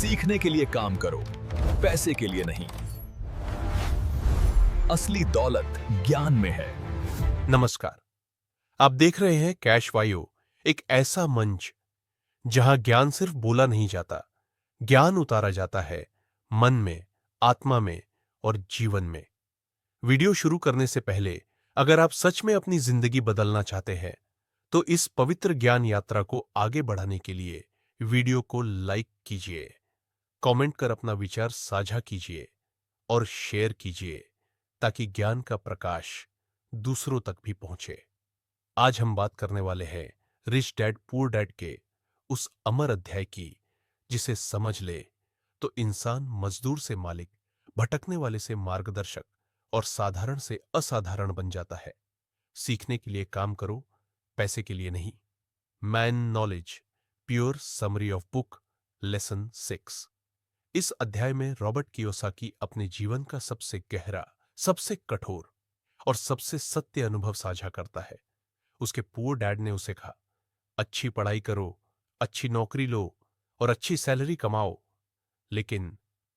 सीखने के लिए काम करो, पैसे के लिए नहीं। असली दौलत ज्ञान में है। नमस्कार। आप देख रहे हैं कैश वायु, एक ऐसा मंच जहां ज्ञान सिर्फ बोला नहीं जाता, ज्ञान उतारा जाता है मन में, आत्मा में और जीवन में। वीडियो शुरू करने से पहले अगर आप सच में अपनी जिंदगी बदलना चाहते हैं तो इस पवित्र ज्ञान यात्रा को आगे बढ़ाने के लिए वीडियो को लाइक कीजिए, कमेंट कर अपना विचार साझा कीजिए और शेयर कीजिए ताकि ज्ञान का प्रकाश दूसरों तक भी पहुंचे। आज हम बात करने वाले हैं रिच डैड पुअर डैड के उस अमर अध्याय की जिसे समझ ले तो इंसान मजदूर से मालिक, भटकने वाले से मार्गदर्शक और साधारण से असाधारण बन जाता है। सीखने के लिए काम करो, पैसे के लिए नहीं। Man knowledge, pure summary of book, lesson 6। इस अध्याय में रॉबर्ट कियोसाकी अपने जीवन का सबसे गहरा, सबसे कठोर और सबसे सत्य अनुभव साझा करता है। उसके पुअर डैड ने उसे कहा, अच्छी पढ़ाई करो, अच्छी नौकरी लो और अच्छी सैलरी कमाओ। लेकिन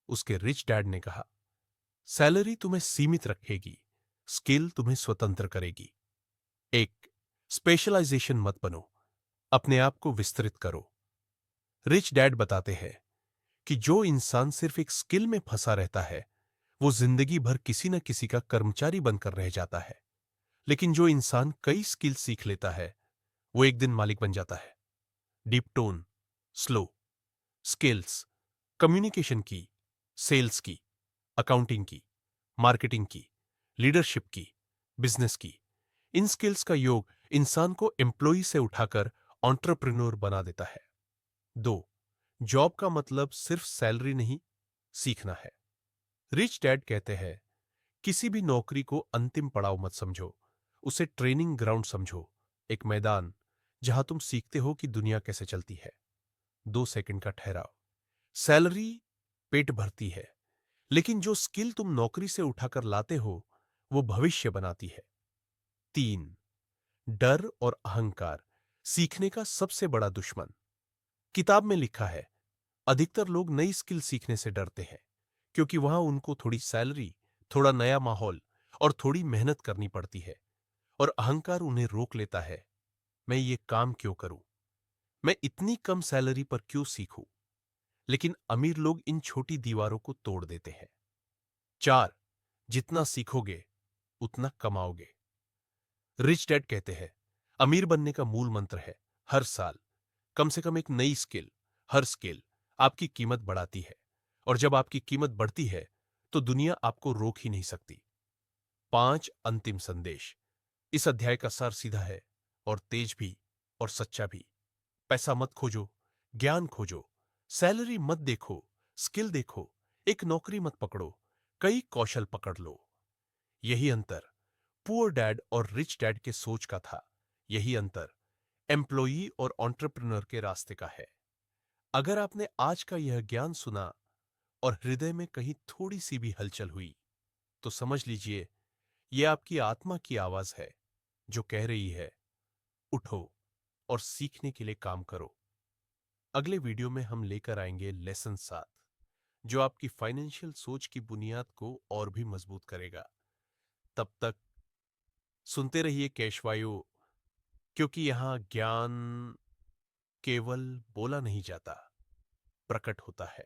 उसके रिच डैड ने कहा, सैलरी तुम्हें सीमित रखेगी, स्किल तुम्हें स्वतंत्र करेगी। एक, स्पेशलाइजेशन मत बनो, अपने आप को विस्तृत करो। रिच डैड बताते हैं कि जो इंसान सिर्फ एक स्किल में फंसा रहता है वो जिंदगी भर किसी न किसी का कर्मचारी बनकर रह जाता है। लेकिन जो इंसान कई स्किल सीख लेता है वो एक दिन मालिक बन जाता है। Deep tone, slow skills, communication की, सेल्स की, अकाउंटिंग की, मार्केटिंग की, लीडरशिप की, बिजनेस की, इन स्किल्स का योग इंसान को एम्प्लॉई से उठाकर एंटरप्रेन्योर बना देता है। 2, जॉब का मतलब सिर्फ सैलरी नहीं, सीखना है। रिच डैड कहते हैं, किसी भी नौकरी को अंतिम पड़ाव मत समझो, उसे ट्रेनिंग ग्राउंड समझो, एक मैदान जहां तुम सीखते हो कि दुनिया कैसे चलती है। 2 सेकंड का ठहराव। सैलरी पेट भरती है, लेकिन जो स्किल तुम नौकरी से उठाकर लाते हो वो भविष्य बनाती है। 3, डर और अहंकार, सीखने का सबसे बड़ा दुश्मन। किताब में लिखा है, अधिकतर लोग नई स्किल सीखने से डरते हैं क्योंकि वहां उनको थोड़ी सैलरी, थोड़ा नया माहौल और थोड़ी मेहनत करनी पड़ती है। और अहंकार उन्हें रोक लेता है, मैं ये काम क्यों करूं, मैं इतनी कम सैलरी पर क्यों सीखूं। लेकिन अमीर लोग इन छोटी दीवारों को तोड़ देते हैं। 4, जितना सीखोगे उतना कमाओगे। रिच डैड कहते हैं, अमीर बनने का मूल मंत्र है, हर साल कम से कम एक नई स्किल। हर स्किल आपकी कीमत बढ़ाती है और जब आपकी कीमत बढ़ती है तो दुनिया आपको रोक ही नहीं सकती। 5, अंतिम संदेश। इस अध्याय का सार सीधा है और तेज भी और सच्चा भी। पैसा मत खोजो, ज्ञान खोजो। सैलरी मत देखो, स्किल देखो। एक नौकरी मत पकड़ो, कई कौशल पकड़ लो। यही अंतर पुअर डैड और रिच डैड के सोच का था। यही अंतर एम्प्लॉई और एंटरप्रेन्योर के रास्ते का है। अगर आपने आज का यह ज्ञान सुना और हृदय में कहीं थोड़ी सी भी हलचल हुई तो समझ लीजिए यह आपकी आत्मा की आवाज है जो कह रही है, उठो और सीखने के लिए काम करो। अगले वीडियो में हम लेकर आएंगे लेसन 7, जो आपकी फाइनेंशियल सोच की बुनियाद को और भी मजबूत करेगा। तब तक सुनते रहिए कैशवायु, क्योंकि यहां ज्ञान केवल बोला नहीं जाता, प्रकट होता है।